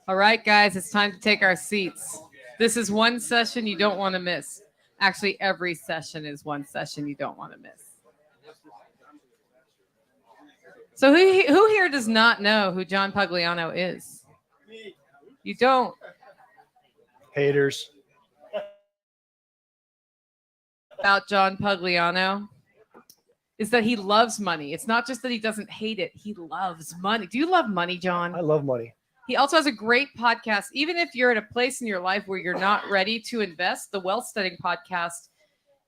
All right, guys, it's time to take our seats. This is one session you don't want to miss. Actually, every session is one session you don't want to miss. So who here does not know who John Pugliano is? You don't? Haters. About John Pugliano is that he loves money. It's not just that he doesn't hate it. He loves money. Do you love money, John? I love money. He also has a great podcast. Even if you're at a place in your life where you're not ready to invest, the Wealth Studying podcast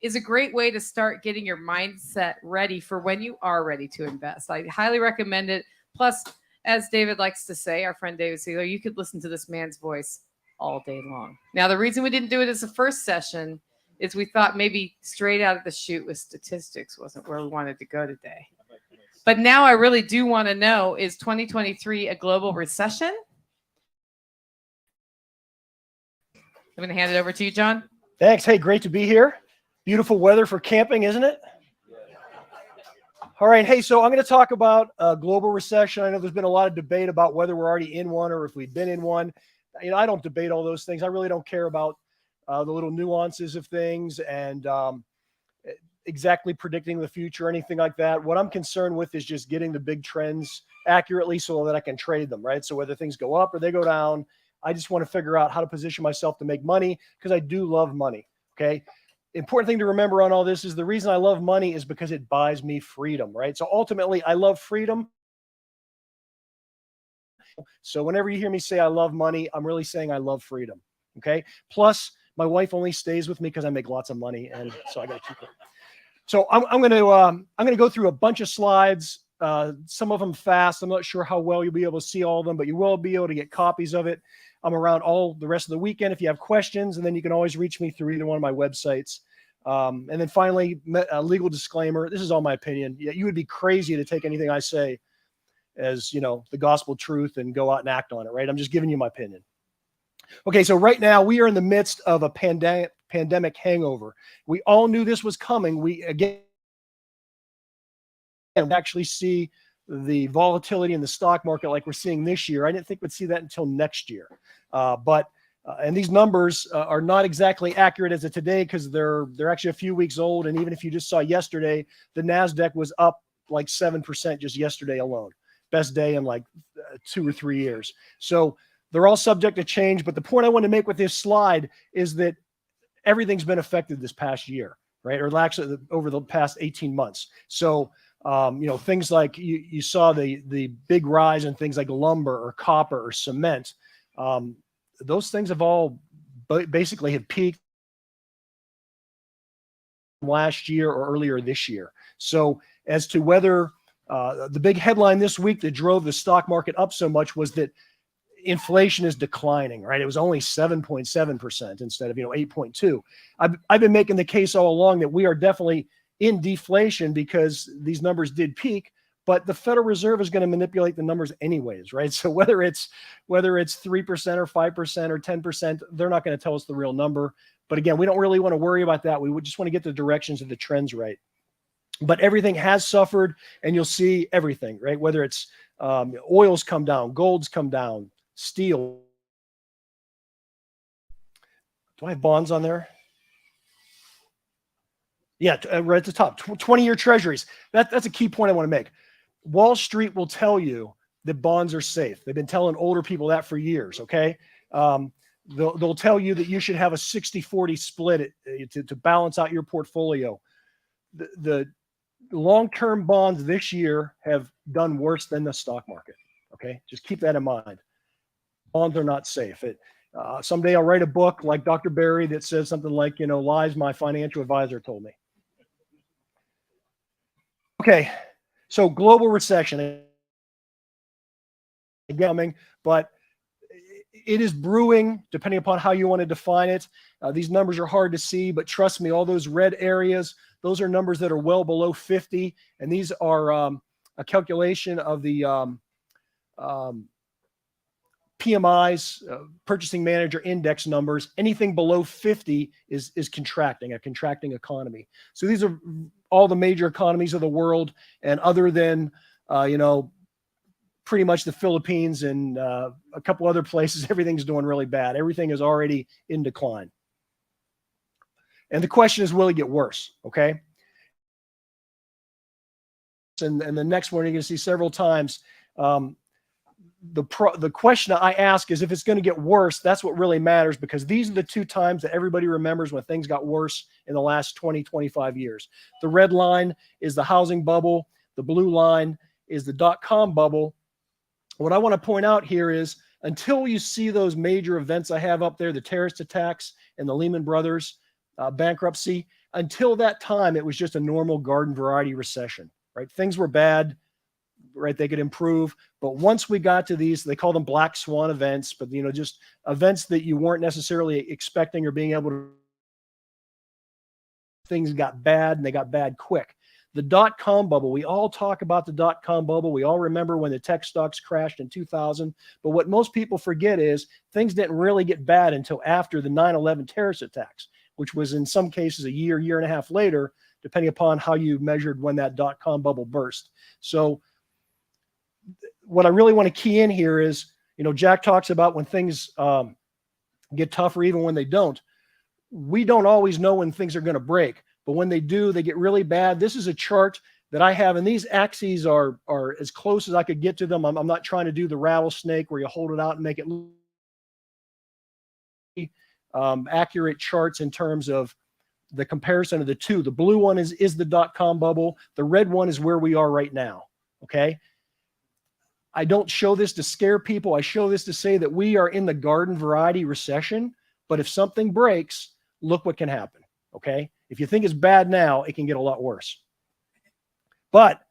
is a great way to start getting your mindset ready for when you are ready to invest. I highly recommend it. Plus, as David likes to say, our friend David Siegler, you could listen to this man's voice all day long. Now, the reason we didn't do it as a first session is we thought maybe straight out of the chute with statistics wasn't where we wanted to go today. But now I really do want to know, is 2023 a global recession? I'm going to hand it over to you, John. Thanks. Hey, great to be here. Beautiful weather for camping, isn't it? All right. Hey, so I'm going to talk about global recession. I know there's been a lot of debate about whether we're already in one or if we've been in one. You know, I don't debate all those things. I really don't care about the little nuances of things and exactly predicting the future or anything like that. What I'm concerned with is just getting the big trends accurately so that I can trade them, right? So whether things go up or they go down, I just want to figure out how to position myself to make money because I do love money, okay? Important thing to remember on all this is the reason I love money is because it buys me freedom, right? So ultimately, I love freedom. So whenever you hear me say I love money, I'm really saying I love freedom, okay? Plus, my wife only stays with me because I make lots of money, and so I got to keep it. So I'm going to go through a bunch of slides, some of them fast. I'm not sure how well you'll be able to see all of them, but you will be able to get copies of it. I'm around all the rest of the weekend if you have questions, and then you can always reach me through either one of my websites. And then finally, a legal disclaimer. This is all my opinion. You would be crazy to take anything I say as, you know, the gospel truth and go out and act on it, right? I'm just giving you my opinion. Okay, so right now we are in the midst of a pandemic hangover. We all knew this was coming. We actually see the volatility in the stock market like we're seeing this year. I didn't think we'd see that until next year. And these numbers are not exactly accurate as of today because they're actually a few weeks old. And even if you just saw yesterday, the NASDAQ was up like 7% just yesterday alone. Best day in like 2 or 3 years. So they're all subject to change. But the point I want to make with this slide is that everything's been affected this past year, right? Or actually over the past 18 months. So you know, things like you saw the big rise in things like lumber or copper or cement. Those things have all basically have peaked last year or earlier this year. So as to whether the big headline this week that drove the stock market up so much was that inflation is declining, right? It was only 7.7% instead of 8.2. I've been making the case all along that we are definitely in deflation because these numbers did peak, but the Federal Reserve is going to manipulate the numbers anyways, right? So whether it's 3% or 5% or 10%, they're not going to tell us the real number. But again, we don't really want to worry about that. We just want to get the directions of the trends right. But everything has suffered, and you'll see everything, right? Whether it's oil's come down, gold's come down, steel. Do I have bonds on there? Yeah, right at the top, 20-year treasuries. That's a key point I want to make. Wall Street will tell you that bonds are safe. They've been telling older people that for years, okay? They'll tell you that you should have a 60-40 split to balance out your portfolio. The long-term bonds this year have done worse than the stock market, okay? Just keep that in mind. Bonds are not safe. Someday I'll write a book like Dr. Barry that says something like, lies my financial advisor told me. Okay, so global recession coming, but it is brewing, depending upon how you want to define it. These numbers are hard to see, but trust me, all those red areas, those are numbers that are well below 50, and these are a calculation of the PMIs, Purchasing Manager Index numbers. Anything below 50 is contracting, a contracting economy. So these are all the major economies of the world, and other than pretty much the Philippines and a couple other places, everything's doing really bad. Everything is already in decline. And the question is, will it get worse? Okay. And the next one you're going to see several times. The question I ask is, if it's going to get worse, that's what really matters, because these are the two times that everybody remembers when things got worse in the last 20, 25 years. The red line is the housing bubble. The blue line is the dot-com bubble. What I want to point out here is, until you see those major events I have up there, the terrorist attacks and the Lehman Brothers bankruptcy, until that time, it was just a normal garden variety recession, right? Things were bad, right? They could improve. But once we got to these, they call them black swan events, but, you know, just events that you weren't necessarily expecting or being able to, things got bad, and they got bad quick. The dot-com bubble, we all talk about the dot-com bubble. We all remember when the tech stocks crashed in 2000. But what most people forget is things didn't really get bad until after the 9/11 terrorist attacks, which was in some cases a year, year and a half later, depending upon how you measured when that dot-com bubble burst. So what I really want to key in here is, you know, Jack talks about when things get tougher, even when they don't. We don't always know when things are going to break. But when they do, they get really bad. This is a chart that I have, and these axes are as close as I could get to them. I'm not trying to do the rattlesnake where you hold it out and make it accurate charts in terms of the comparison of the two. The blue one is the dot-com bubble. The red one is where we are right now, okay? I don't show this to scare people. I show this to say that we are in the garden variety recession, but if something breaks, look what can happen, okay? If you think it's bad now, it can get a lot worse. But,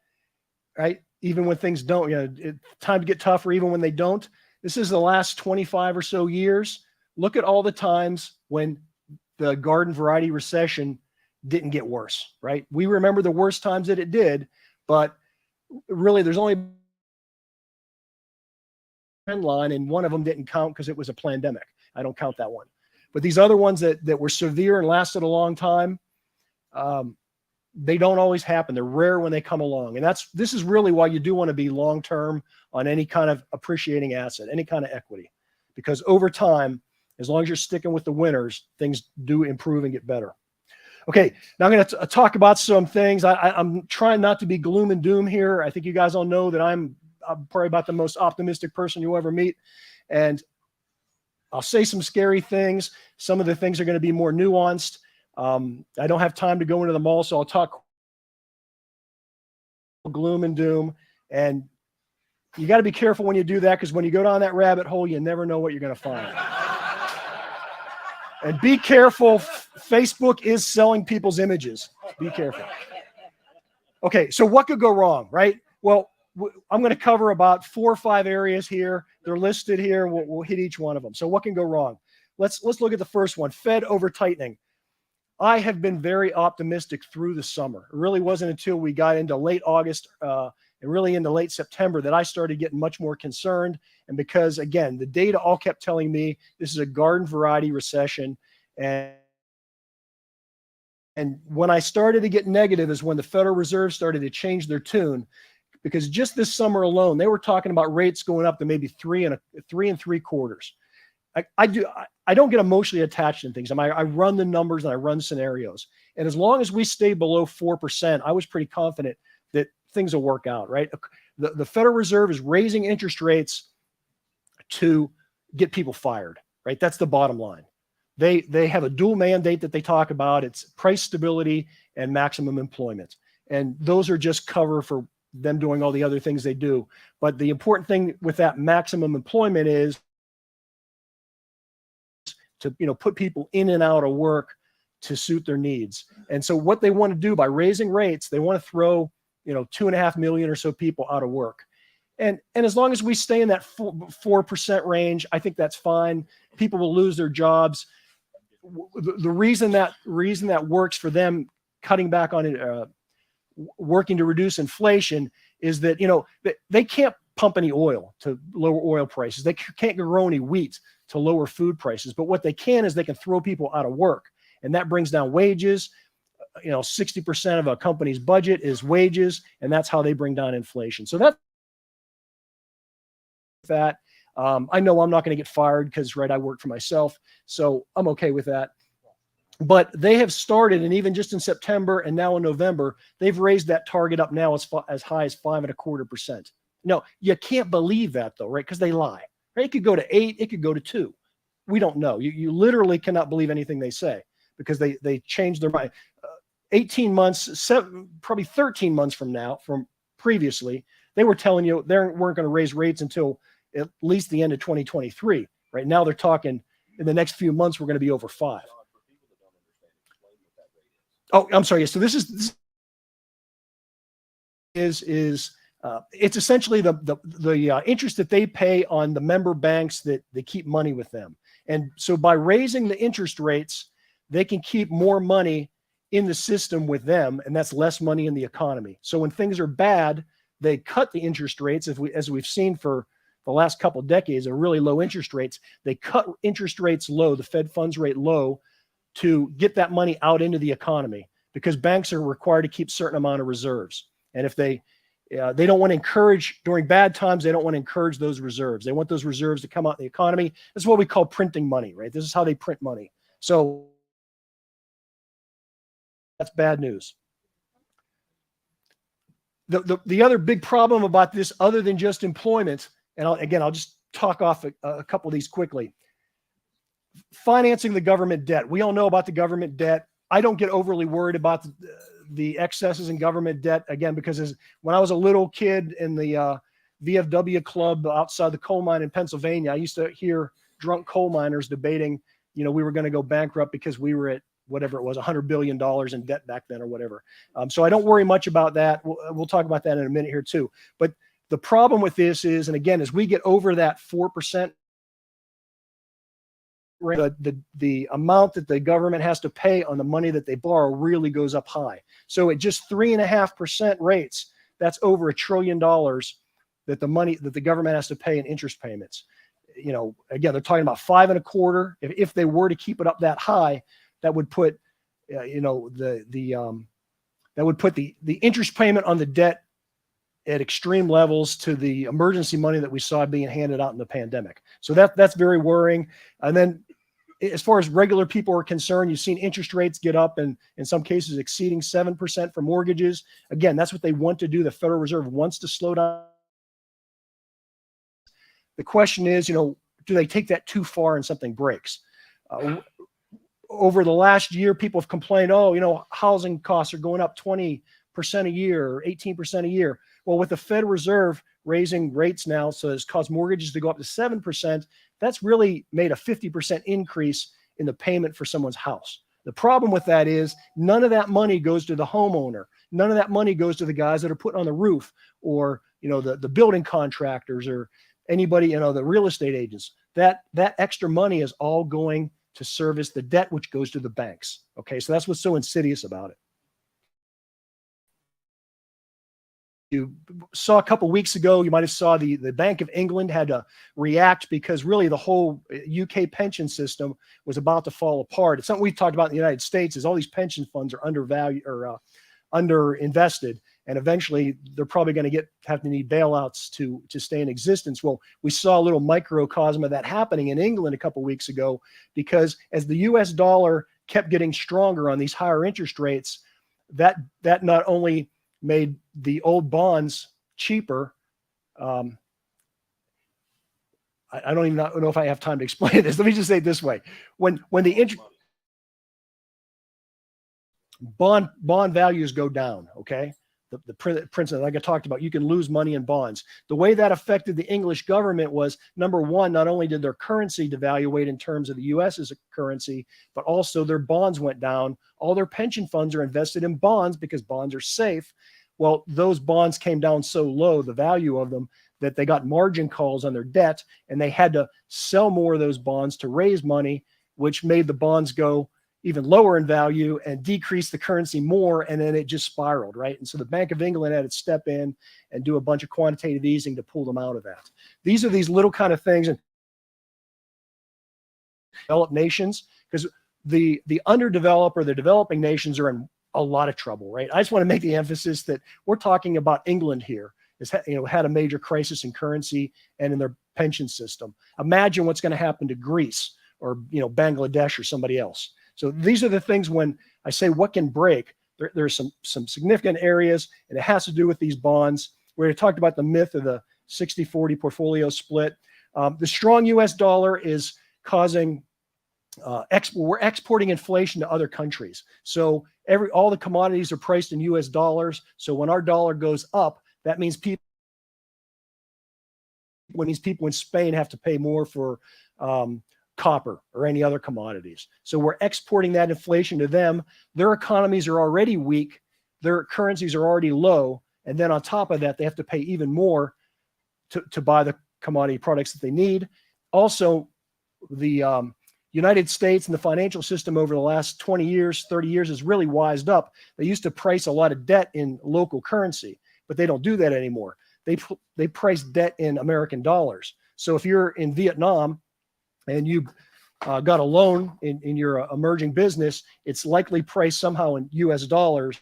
right, even when things don't, you know, time to get tougher, even when they don't. This is the last 25 or so years. Look at all the times when the garden variety recession didn't get worse, right? We remember the worst times that it did, but really there's only trend line, and one of them didn't count because it was a pandemic. I don't count that one. But these other ones that were severe and lasted a long time, they don't always happen. They're rare when they come along. And this is really why you do want to be long-term on any kind of appreciating asset, any kind of equity, because over time, as long as you're sticking with the winners, things do improve and get better. Okay, now I'm going to talk about some things. I'm trying not to be gloom and doom here. I think you guys all know that I'm probably about the most optimistic person you'll ever meet. And I'll say some scary things. Some of the things are going to be more nuanced. I don't have time to go into them all, so I'll talk gloom and doom. And you got to be careful when you do that, because when you go down that rabbit hole, you never know what you're going to find. And be careful. Facebook is selling people's images. Be careful. Okay, so what could go wrong, right? Well, I'm going to cover about 4 or 5 areas here. They're listed here. We'll hit each one of them. So what can go wrong? Let's look at the first one, Fed over tightening. I have been very optimistic through the summer. It really wasn't until we got into late August and really into late September that I started getting much more concerned. And because, again, the data all kept telling me this is a garden variety recession. And when I started to get negative is when the Federal Reserve started to change their tune, because just this summer alone, they were talking about rates going up to maybe 3 3/4. I don't get emotionally attached in things. I run the numbers and I run scenarios. And as long as we stay below 4%, I was pretty confident that things will work out, right? The Federal Reserve is raising interest rates to get people fired, right? That's the bottom line. They have a dual mandate that they talk about. It's price stability and maximum employment. And those are just cover for them doing all the other things they do. But the important thing with that maximum employment is to, you know, put people in and out of work to suit their needs. And so what they want to do by raising rates, they want to throw, you know, 2.5 million or so people out of work. And as long as we stay in that 4% range, I think that's fine. People will lose their jobs. The reason that works for them, cutting back on it, working to reduce inflation, is that, you know, they can't pump any oil to lower oil prices. They can't grow any wheat to lower food prices. But what they can is they can throw people out of work, and that brings down wages. You know, 60% of a company's budget is wages, and that's how they bring down inflation. So that's that. I know I'm not going to get fired because, right, I work for myself, so I'm okay with that. But they have started, and even just in September and now in November, they've raised that target up now as high as 5.25%. No, you can't believe that though, right? Because they lie. Right? It could go to 8, it could go to 2. We don't know. You literally cannot believe anything they say because they changed their mind. 18 months, probably 13 months from previously, they were telling you they weren't going to raise rates until at least the end of 2023. Right now, they're talking in the next few months, we're going to be over 5. Oh, I'm sorry. So this is it's essentially the interest that they pay on the member banks that they keep money with them. And so by raising the interest rates, they can keep more money in the system with them, and that's less money in the economy. So when things are bad, they cut the interest rates, as we've seen for the last couple of decades of really low interest rates. They cut interest rates low, the Fed funds rate low, to get that money out into the economy, because banks are required to keep a certain amount of reserves. And if they don't want to encourage, during bad times, they don't want to encourage those reserves. They want those reserves to come out in the economy. This is what we call printing money, right? This is how they print money. So that's bad news. The other big problem about this, other than just employment, and I'll just talk off a couple of these quickly. Financing the government debt. We all know about the government debt. I don't get overly worried about the excesses in government debt, again, because when I was a little kid in the VFW club outside the coal mine in Pennsylvania, I used to hear drunk coal miners debating, we were going to go bankrupt because we were at whatever it was, $100 billion in debt back then or whatever. So I don't worry much about that. We'll talk about that in a minute here too. But the problem with this is, and again, as we get over that 4%, the amount that the government has to pay on the money that they borrow really goes up high. So at just 3.5% rates, that's over $1 trillion that the government has to pay in interest payments. Again, they're talking about 5.25. If they were to keep it up that high, that would put, that would put the interest payment on the debt at extreme levels to the emergency money that we saw being handed out in the pandemic. So that's very worrying. And then as far as regular people are concerned, you've seen interest rates get up and in some cases exceeding 7% for mortgages. Again, that's what they want to do. The Federal Reserve wants to slow down. The question is, do they take that too far and something breaks? Over the last year, people have complained, housing costs are going up 20% a year or 18% a year. Well, with the Federal Reserve raising rates now, so it's caused mortgages to go up to 7%, that's really made a 50% increase in the payment for someone's house. The problem with that is none of that money goes to the homeowner. None of that money goes to the guys that are putting on the roof or, the building contractors or anybody, the real estate agents. That extra money is all going to service the debt, which goes to the banks. Okay, so that's what's so insidious about it. You saw a couple of weeks ago, you might have saw the Bank of England had to react because really the whole UK pension system was about to fall apart. It's something we've talked about in the United States is all these pension funds are undervalued or underinvested, and eventually they're probably going to have to need bailouts to stay in existence. Well, we saw a little microcosm of that happening in England a couple of weeks ago because as the US dollar kept getting stronger on these higher interest rates, that not only made the old bonds cheaper. I don't even know if I have time to explain this. Let me just say it this way. When the bond values go down, okay? The principle, like I talked about, you can lose money in bonds. The way that affected the English government was, number one, not only did their currency devaluate in terms of the U.S. as a currency, but also their bonds went down. All their pension funds are invested in bonds because bonds are safe. Well, those bonds came down so low, the value of them, that they got margin calls on their debt, and they had to sell more of those bonds to raise money, which made the bonds go even lower in value and decrease the currency more, and then it just spiraled, right? And so the Bank of England had to step in and do a bunch of quantitative easing to pull them out of that. These are these little kind of things in developed nations, because the underdeveloped or the developing nations are in a lot of trouble, right? I just want to make the emphasis that we're talking about England here, has had a major crisis in currency and in their pension system. Imagine what's going to happen to Greece or Bangladesh or somebody else. So these are the things when I say what can break. There's some significant areas, and it has to do with these bonds. We talked about the myth of the 60-40 portfolio split. The strong U.S. dollar is causing we're exporting inflation to other countries. So all the commodities are priced in U.S. dollars. So when our dollar goes up, that means people in Spain have to pay more for copper or any other commodities. So we're exporting that inflation to them. Their economies are already weak. Their currencies are already low. And then on top of that, they have to pay even more to buy the commodity products that they need. Also, the United States and the financial system over the last 20 years, 30 years has really wised up. They used to price a lot of debt in local currency, but they don't do that anymore. They price debt in American dollars. So if you're in Vietnam and you got a loan in your emerging business, it's likely priced somehow in U.S. dollars.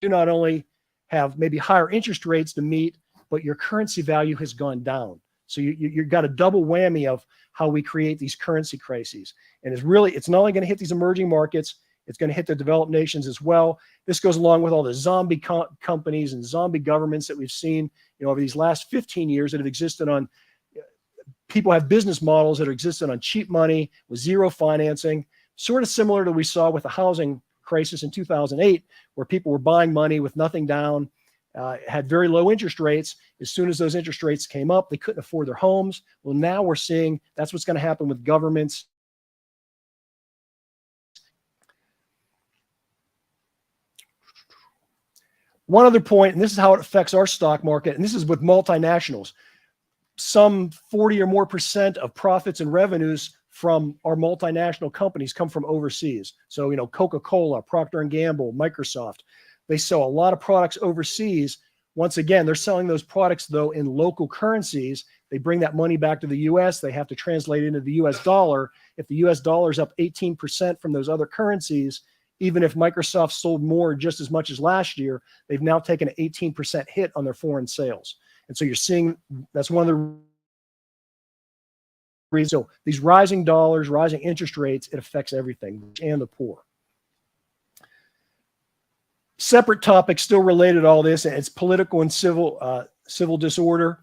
You not only have maybe higher interest rates to meet, but your currency value has gone down. So you've got a double whammy of how we create these currency crises. And it's not only going to hit these emerging markets, it's going to hit the developed nations as well. This goes along with all the zombie companies and zombie governments that we've seen, over these last 15 years that have existed on. People have business models that are existed on cheap money with zero financing, sort of similar to what we saw with the housing crisis in 2008, where people were buying money with nothing down, had very low interest rates. As soon as those interest rates came up, they couldn't afford their homes. Well, now we're seeing that's what's going to happen with governments. One other point, and this is how it affects our stock market, and this is with multinationals. Some 40 or more % of profits and revenues from our multinational companies come from overseas. So, Coca-Cola, Procter & Gamble, Microsoft, they sell a lot of products overseas. Once again, they're selling those products, though, in local currencies. They bring that money back to the U.S. They have to translate it into the U.S. dollar. If the U.S. dollar is up 18% from those other currencies, even if Microsoft sold more just as much as last year, they've now taken an 18% hit on their foreign sales. And so you're seeing that's one of the reasons. So these rising dollars, rising interest rates, it affects everything, and the poor. Separate topic, still related to all this, and it's political and civil disorder.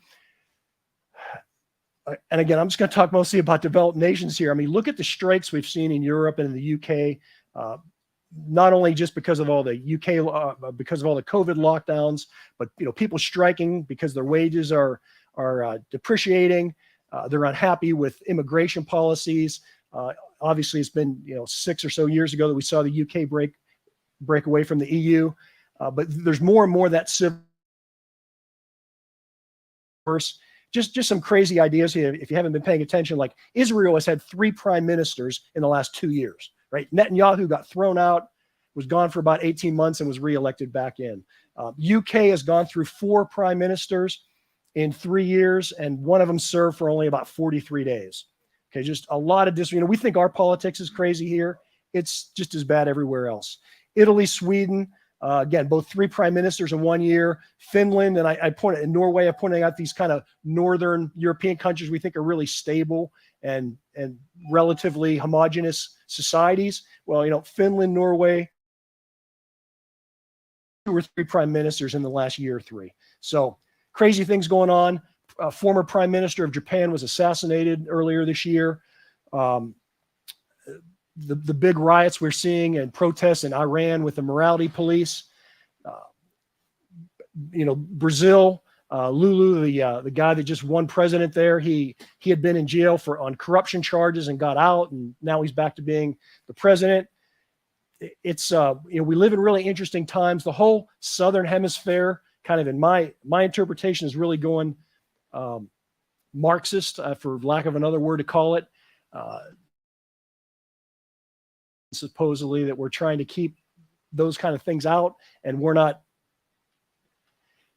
And again, I'm just going to talk mostly about developed nations here. I mean, look at the strikes we've seen in Europe and in the UK. Not only just because of all the UK, because of all the COVID lockdowns, but people striking because their wages are depreciating. They're unhappy with immigration policies. Obviously, it's been 6 or so years ago that we saw the UK break away from the EU, but there's more and more of that civil. Just some crazy ideas here. If you haven't been paying attention, like Israel has had 3 prime ministers in the last 2 years. Right? Netanyahu got thrown out, was gone for about 18 months, and was reelected back in. UK has gone through 4 prime ministers in 3 years, and one of them served for only about 43 days. Okay, just a lot of we think our politics is crazy here. It's just as bad everywhere else. Italy, Sweden, again, both 3 prime ministers in 1 year. Finland, and I pointed in Norway, I'm pointing out these kind of northern European countries we think are really stable and relatively homogenous societies. Well, Finland, Norway, 2 or 3 prime ministers in the last year or 3. So crazy things going on. Former prime minister of Japan was assassinated earlier this year. The big riots we're seeing and protests in Iran with the morality police. Brazil, Lulu, the guy that just won president there, he had been in jail on corruption charges and got out, and now he's back to being the president. It's we live in really interesting times. The whole southern hemisphere, kind of in my interpretation, is really going Marxist, for lack of another word to call it. Supposedly that we're trying to keep those kind of things out, and we're not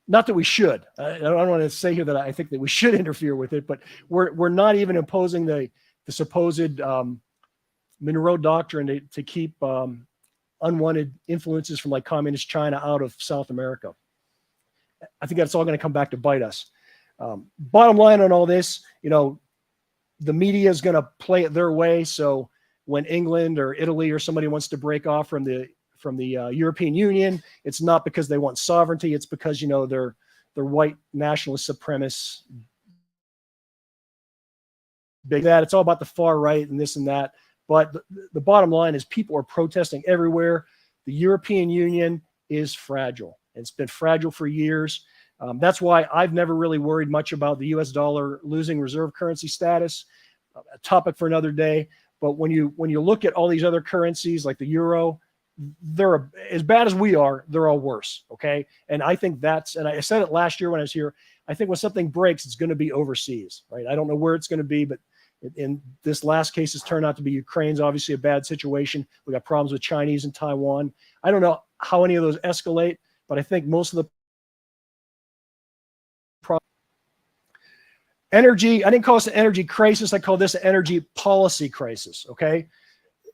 that we should. I don't want to say here that I think that we should interfere with it, but we're not even imposing the supposed Monroe Doctrine to keep unwanted influences from like communist China out of South America. I think that's all going to come back to bite us. Bottom line on all this, the media is going to play it their way. So when England or Italy or somebody wants to break off from the European Union, it's not because they want sovereignty. It's because, they're white nationalist supremacists. Big that it's all about the far right and this and that. But the bottom line is people are protesting everywhere. The European Union is fragile. It's been fragile for years. That's why I've never really worried much about the US dollar losing reserve currency status. A topic for another day. But when you look at all these other currencies like the euro, they're as bad as we are. They're all worse. Okay. And I think and I said it last year when I was here, I think when something breaks, it's going to be overseas, right? I don't know where it's going to be, but in this last case has turned out to be Ukraine's obviously a bad situation. We got problems with Chinese and Taiwan. I don't know how any of those escalate, but I think most of the energy, I didn't call this an energy crisis. I call this an energy policy crisis. Okay.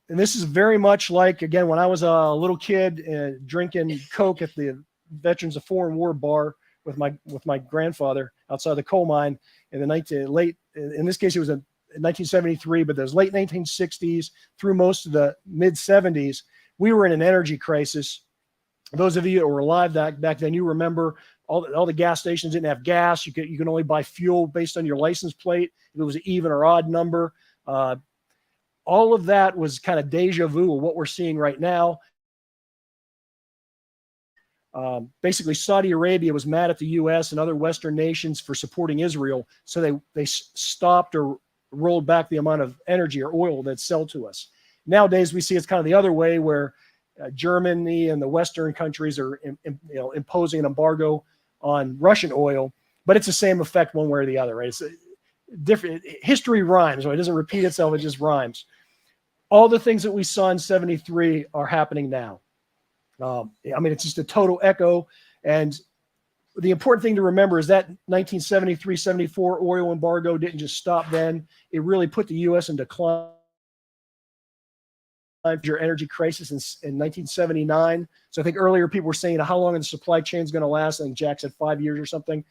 And this is very much like, again, when I was a little kid drinking Coke at the Veterans of Foreign War bar with my grandfather outside the coal mine in the in this case, it was in 1973, but those late 1960s through most of the mid 70s, we were in an energy crisis. Those of you that were alive back then, you remember all the gas stations didn't have gas. You can only buy fuel based on your license plate. If it was an even or odd number. All of that was kind of deja vu of what we're seeing right now. Basically, Saudi Arabia was mad at the U.S. and other Western nations for supporting Israel, so they stopped or rolled back the amount of energy or oil that sell to us. Nowadays, we see it's kind of the other way, where Germany and the Western countries are imposing an embargo on Russian oil, but it's the same effect one way or the other, right? It's different. History rhymes, right? It doesn't repeat itself, it just rhymes. All the things that we saw in 73 are happening now. It's just a total echo. And the important thing to remember is that 1973-74 oil embargo didn't just stop then. It really put the U.S. in decline. Your energy crisis in 1979. So I think earlier people were saying, how long is the supply chain is going to last? I think Jack said 5 years or something.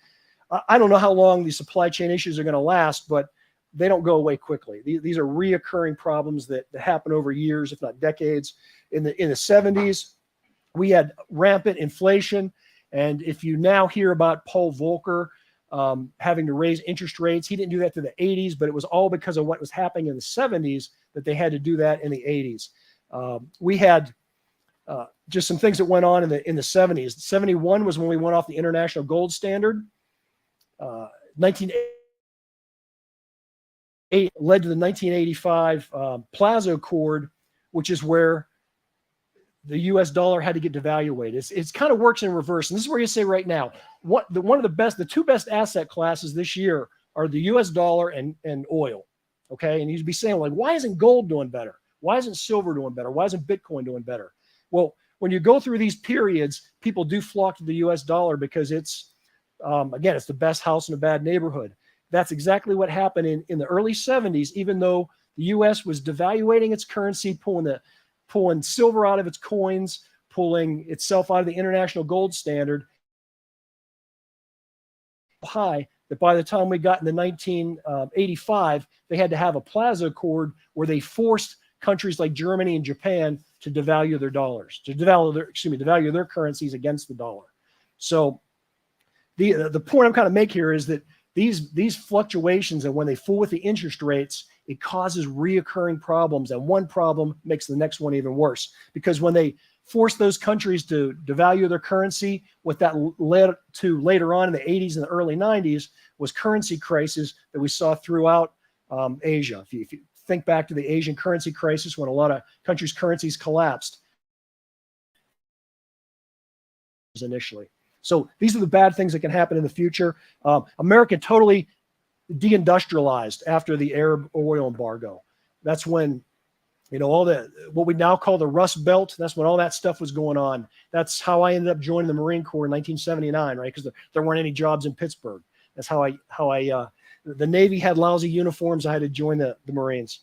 I don't know how long the supply chain issues are going to last, but they don't go away quickly. These are reoccurring problems that happen over years, if not decades. In the 70s, we had rampant inflation. And if you now hear about Paul Volcker having to raise interest rates, he didn't do that to the 80s, but it was all because of what was happening in the 70s that they had to do that in the 80s. We had just some things that went on in the 70s. 71 was when we went off the international gold standard. 1988 led to the 1985 Plazo Accord, which is where the U.S. dollar had to get devaluated. It's kind of works in reverse. And this is where you say right now, the two best asset classes this year are the U.S. dollar and oil. Okay. And you'd be saying, like, why isn't gold doing better? Why isn't silver doing better? Why isn't Bitcoin doing better? Well, when you go through these periods, people do flock to the U.S. dollar because it's, again, it's the best house in a bad neighborhood. That's exactly what happened in the early 70s, even though the U.S. was devaluating its currency, pulling silver out of its coins, pulling itself out of the international gold standard. High that by the time we got into 1985, they had to have a Plaza Accord where they forced countries like Germany and Japan to devalue their dollars, to devalue their currencies against the dollar. So the point I'm kind of make here is that these fluctuations, and when they fool with the interest rates, it causes reoccurring problems, and one problem makes the next one even worse. Because when they force those countries to devalue their currency, what that led to later on in the 80s and the early 90s was currency crises that we saw throughout Asia. If you think back to the Asian currency crisis, when a lot of countries' currencies collapsed initially. So these are the bad things that can happen in the future. America totally deindustrialized after the Arab oil embargo. That's when, all what we now call the Rust Belt, that's when all that stuff was going on. That's how I ended up joining the Marine Corps in 1979, right? Because there weren't any jobs in Pittsburgh. That's how the Navy had lousy uniforms. I had to join the Marines.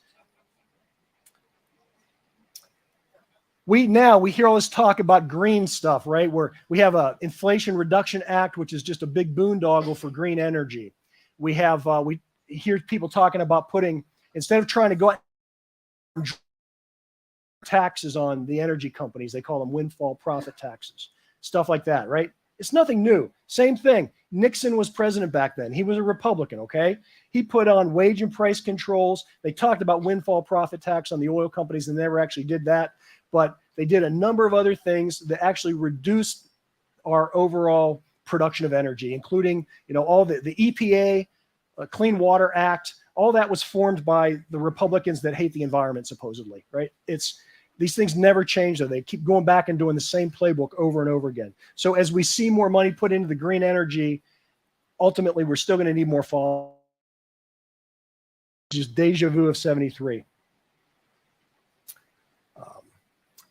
We hear all this talk about green stuff, right? Where we have a Inflation Reduction Act, which is just a big boondoggle for green energy. we hear people talking about putting, instead of trying to go taxes on the energy companies, they call them windfall profit taxes, stuff like that, right? It's nothing new. Same thing. Nixon was president back then. He was a Republican, okay? He put on wage and price controls. They talked about windfall profit tax on the oil companies and never actually did that. But they did a number of other things that actually reduced our overall production of energy, including, all the EPA, Clean Water Act, all that was formed by the Republicans that hate the environment, supposedly, right? These things never change, though. They keep going back and doing the same playbook over and over again. So as we see more money put into the green energy, ultimately we're still going to need more fall. Just deja vu of 73.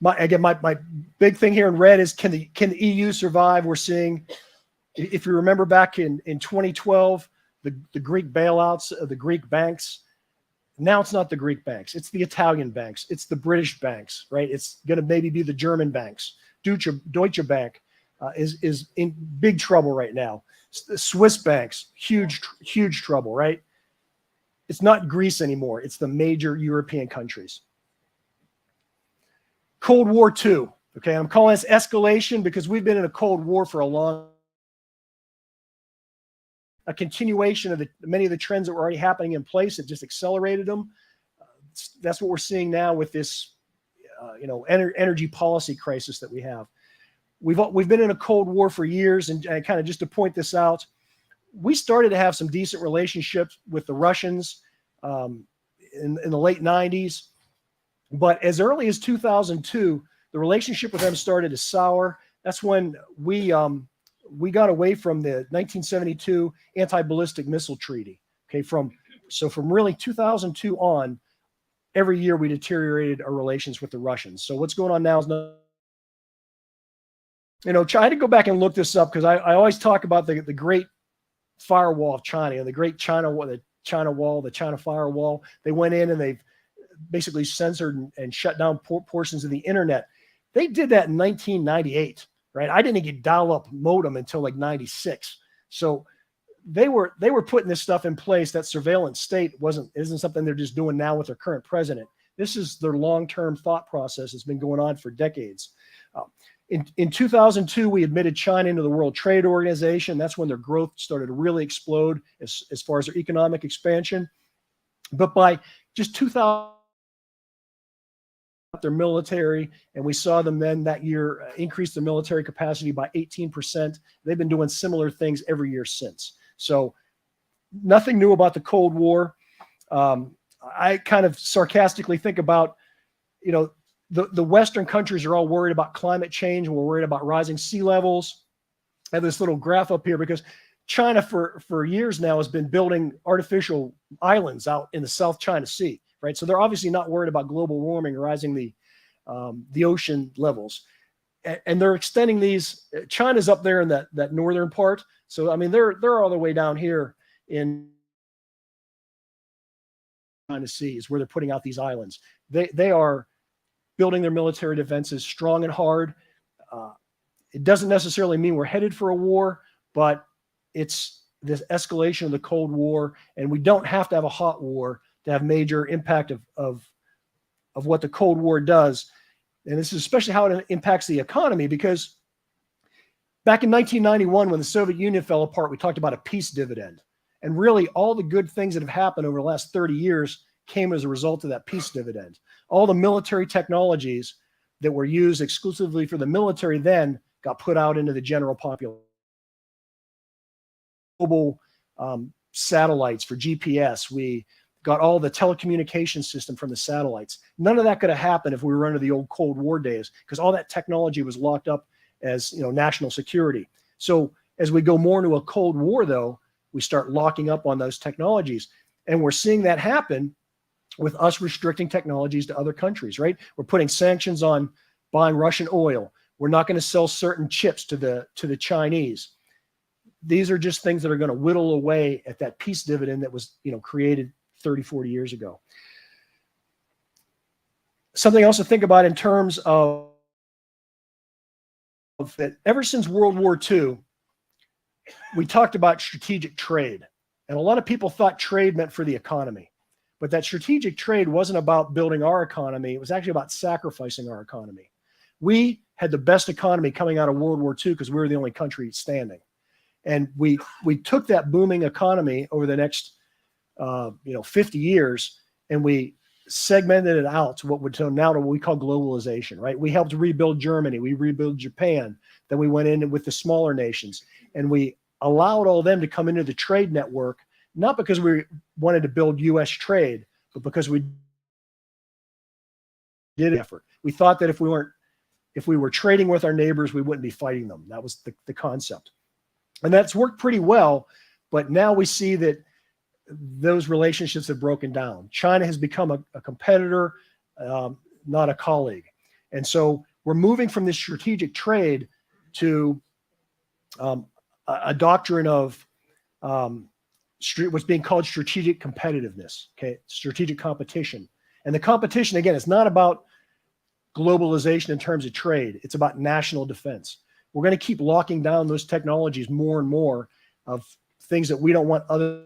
My big thing here in red is can the EU survive? We're seeing, if you remember back in 2012, the Greek bailouts of the Greek banks. Now it's not the Greek banks. It's the Italian banks. It's the British banks, right? It's going to maybe be the German banks. Deutsche Bank is in big trouble right now. The Swiss banks, huge trouble, right? It's not Greece anymore. It's the major European countries. Cold War II. Okay, I'm calling this escalation because we've been in a Cold War for a continuation of many of the trends that were already happening in place. It just accelerated them. That's what we're seeing now with this, energy policy crisis that we have. We've been in a Cold War for years, and kind of just to point this out, we started to have some decent relationships with the Russians in the late 90s. But as early as 2002, the relationship with them started to sour. That's when we got away from the 1972 anti-ballistic missile treaty. Okay, from really 2002 on, every year we deteriorated our relations with the Russians. So what's going on now is I had to go back and look this up because I always talk about the Great Firewall of China, the Great China Wall, the China Firewall. They went in and they've basically censored and shut down portions of the internet. They did that in 1998, right? I didn't get dial-up modem until like 96. So they were putting this stuff in place. That surveillance state isn't something they're just doing now with their current president. This is their long-term thought process. It's been going on for decades. In 2002, we admitted China into the World Trade Organization. That's when their growth started to really explode as far as their economic expansion. But by just 2000, their military, and we saw them then that year increase their military capacity by 18%. They've been doing similar things every year since. So nothing new about the Cold War. I kind of sarcastically think about, the Western countries are all worried about climate change. We're worried about rising sea levels. I have this little graph up here because China for years now has been building artificial islands out in the South China Sea, right? So they're obviously not worried about global warming rising the ocean levels. And they're extending these. China's up there in that northern part. So, I mean, they're all the way down here in China Sea is where they're putting out these islands. They are building their military defenses strong and hard. It doesn't necessarily mean we're headed for a war, but it's this escalation of the Cold War, and we don't have to have a hot war to have major impact of what the Cold War does. And this is especially how it impacts the economy, because back in 1991, when the Soviet Union fell apart, we talked about a peace dividend. And really all the good things that have happened over the last 30 years came as a result of that peace dividend. All the military technologies that were used exclusively for the military then got put out into the general population. Global satellites for GPS. We got all the telecommunication system from the satellites. None of that could have happened if we were under the old Cold War days, because all that technology was locked up as national security. So as we go more into a Cold War, though, we start locking up on those technologies. And we're seeing that happen with us restricting technologies to other countries, right? We're putting sanctions on buying Russian oil. We're not going to sell certain chips to the Chinese. These are just things that are going to whittle away at that peace dividend that was created 30, 40 years ago. Something else to think about in terms of that, ever since World War II, we talked about strategic trade. And a lot of people thought trade meant for the economy. But that strategic trade wasn't about building our economy. It was actually about sacrificing our economy. We had the best economy coming out of World War II because we were the only country standing. And we took that booming economy over the next 50 years, and we segmented it out to what we call globalization, right? We helped rebuild Germany. We rebuilt Japan. Then we went in with the smaller nations, and we allowed all of them to come into the trade network, not because we wanted to build U.S. trade, but because we did an effort. We thought that if we were trading with our neighbors, we wouldn't be fighting them. That was the concept. And that's worked pretty well. But now we see that those relationships have broken down. China has become a competitor, not a colleague. And so we're moving from this strategic trade to a doctrine of what's being called strategic competitiveness, okay, strategic competition. And the competition, again, is not about globalization in terms of trade. It's about national defense. We're going to keep locking down those technologies more and more of things that we don't want other.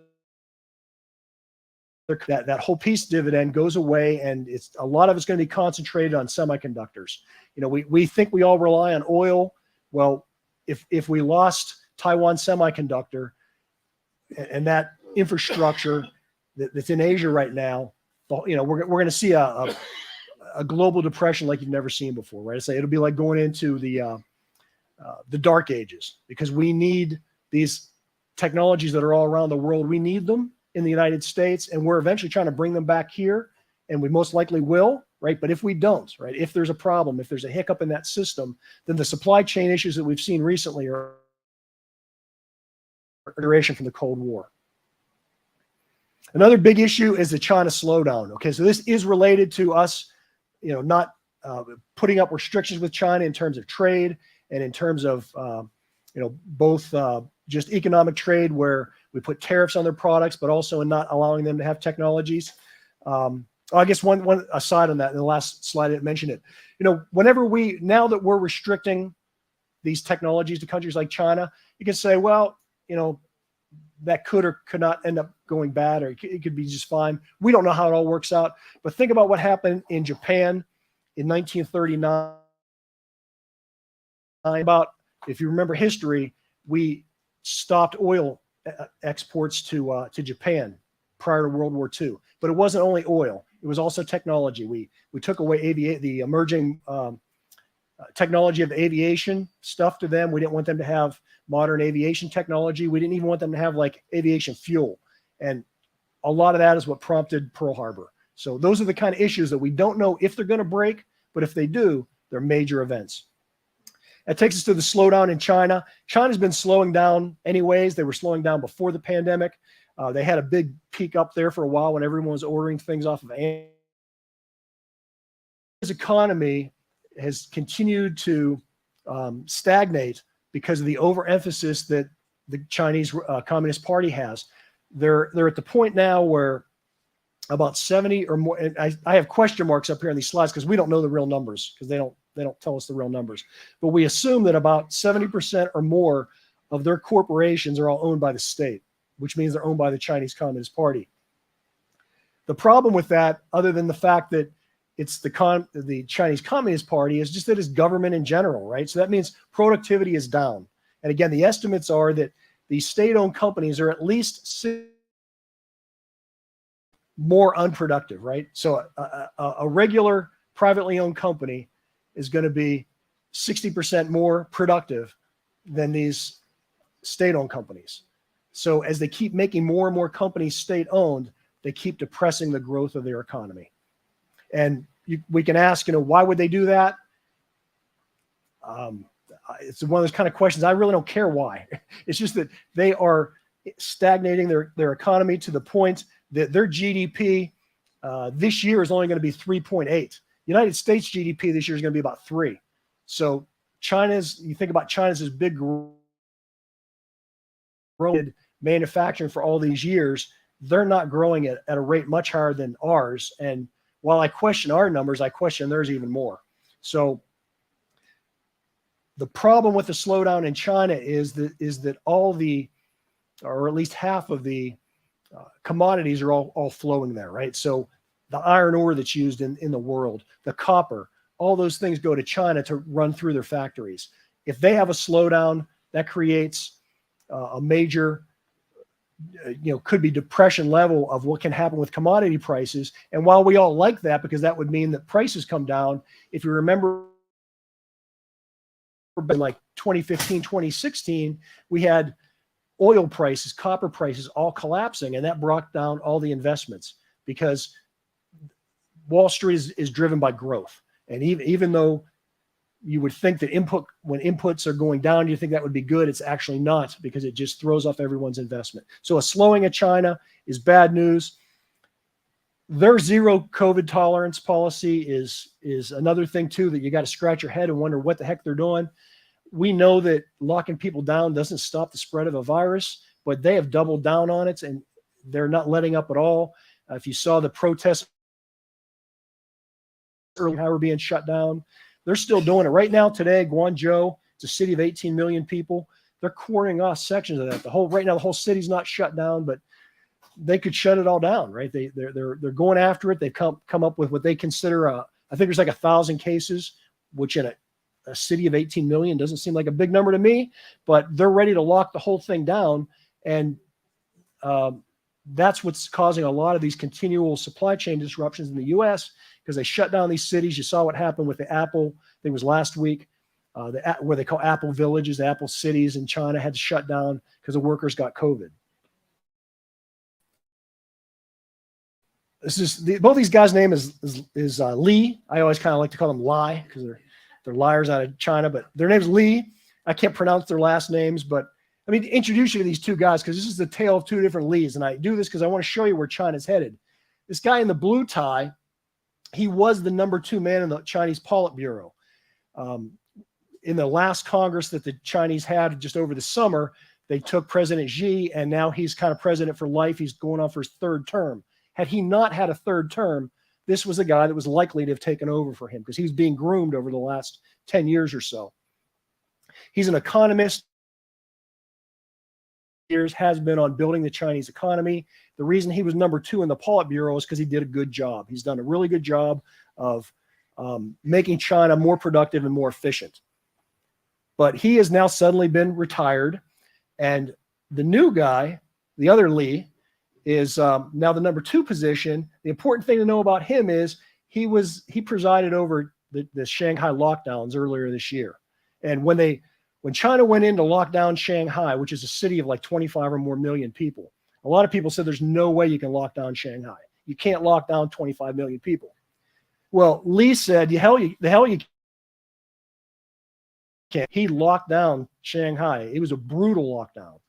That whole peace dividend goes away, and a lot of it's going to be concentrated on semiconductors. We think we all rely on oil. Well, if we lost Taiwan Semiconductor and that infrastructure that's in Asia right now, we're going to see a global depression like you've never seen before, right? It'll be like going into the dark ages, because we need these technologies that are all around the world. We need them in the United States, and we're eventually trying to bring them back here, and we most likely will, right? But if we don't, right, if there's a problem, if there's a hiccup in that system, then the supply chain issues that we've seen recently are duration from the Cold War. Another big issue is the China slowdown. Okay, so this is related to us, not putting up restrictions with China in terms of trade and in terms of, both just economic trade, where we put tariffs on their products, but also in not allowing them to have technologies. I guess one aside on that, in the last slide I mentioned it. Now that we're restricting these technologies to countries like China, you can say, well, that could or could not end up going bad, or it could be just fine. We don't know how it all works out. But think about what happened in Japan in 1939. If you remember history, we stopped oil exports to Japan prior to World War II. But it wasn't only oil; it was also technology. We took away the emerging technology of aviation stuff to them. We didn't want them to have modern aviation technology. We didn't even want them to have like aviation fuel. And a lot of that is what prompted Pearl Harbor. So those are the kind of issues that we don't know if they're going to break, but if they do, they're major events. That takes us to the slowdown in China. China's been slowing down anyways. They were slowing down before the pandemic. They had a big peak up there for a while when everyone was ordering things off of Amazon. His economy has continued to stagnate because of the overemphasis that the Chinese Communist Party has. They're at the point now where about 70 or more, and I have question marks up here on these slides because we don't know the real numbers, because they don't tell us the real numbers. But we assume that about 70% or more of their corporations are all owned by the state, which means they're owned by the Chinese Communist Party. The problem with that, other than the fact that it's the Chinese Communist Party, is just that it's government in general, right? So that means productivity is down. And again, the estimates are that these state-owned companies are at least more unproductive, right? So a regular privately owned company is going to be 60% more productive than these state-owned companies. So as they keep making more and more companies state-owned, they keep depressing the growth of their economy. And we can ask, why would they do that? It's one of those kind of questions. I really don't care why. It's just that they are stagnating their economy to the point that their GDP this year is only going to be 3.8. United States GDP this year is going to be about 3. So you think about China's this big growth manufacturing for all these years. They're not growing at a rate much higher than ours. And while I question our numbers, I question theirs even more. So the problem with the slowdown in China is that all or at least half of the commodities are all flowing there, right? So the iron ore that's used in the world, the copper, all those things go to China to run through their factories. If they have a slowdown, that creates a major, could be depression level of what can happen with commodity prices. And while we all like that, because that would mean that prices come down, if you remember like 2015, 2016, we had oil prices, copper prices all collapsing, and that brought down all the investments because Wall Street is driven by growth. And even though you would think that when inputs are going down, you think that would be good. It's actually not, because it just throws off everyone's investment. So a slowing of China is bad news. Their zero COVID tolerance policy is another thing too, that you got to scratch your head and wonder what the heck they're doing. We know that locking people down doesn't stop the spread of a virus, but they have doubled down on it, and they're not letting up at all. If you saw the protests earlier, how we're being shut down, they're still doing it right now. Today, Guangzhou, it's a city of 18 million people. They're cordoning off sections of that. Right now, the whole city's not shut down, but they could shut it all down, right? They're going after it. They've come up with what they consider I think there's like 1,000 cases, which in a city of 18 million doesn't seem like a big number to me, but they're ready to lock the whole thing down. And that's what's causing a lot of these continual supply chain disruptions in the U.S., because they shut down these cities. You saw what happened with the Apple, I think it was last week, where they call Apple villages, Apple cities in China had to shut down because the workers got COVID. Both these guys' name is Li. I always kind of like to call them Lai, because they're liars out of China, but their name's Li. I can't pronounce their last names, but I mean, to introduce you to these two guys, because this is the tale of two different Lis. And I do this because I want to show you where China's headed. This guy in the blue tie, he was the number 2 man in the Chinese Politburo. In the last Congress that the Chinese had just over the summer, they took President Xi, and now he's kind of president for life. He's going on for his 3rd term. Had he not had a 3rd term, this was a guy that was likely to have taken over for him, because he was being groomed over the last 10 years or so. He's an economist. Years has been on building the Chinese economy. The reason he was number 2 in the Politburo is because he did a good job. He's done a really good job of making China more productive and more efficient. But he has now suddenly been retired, and the new guy, the other Li, is now the number 2 position. The important thing to know about him is he presided over the Shanghai lockdowns earlier this year. And when China went in to lock down Shanghai, which is a city of like 25 or more million people, a lot of people said there's no way you can lock down Shanghai. You can't lock down 25 million people. Well, Li said, the hell you can't. He locked down Shanghai. It was a brutal lockdown.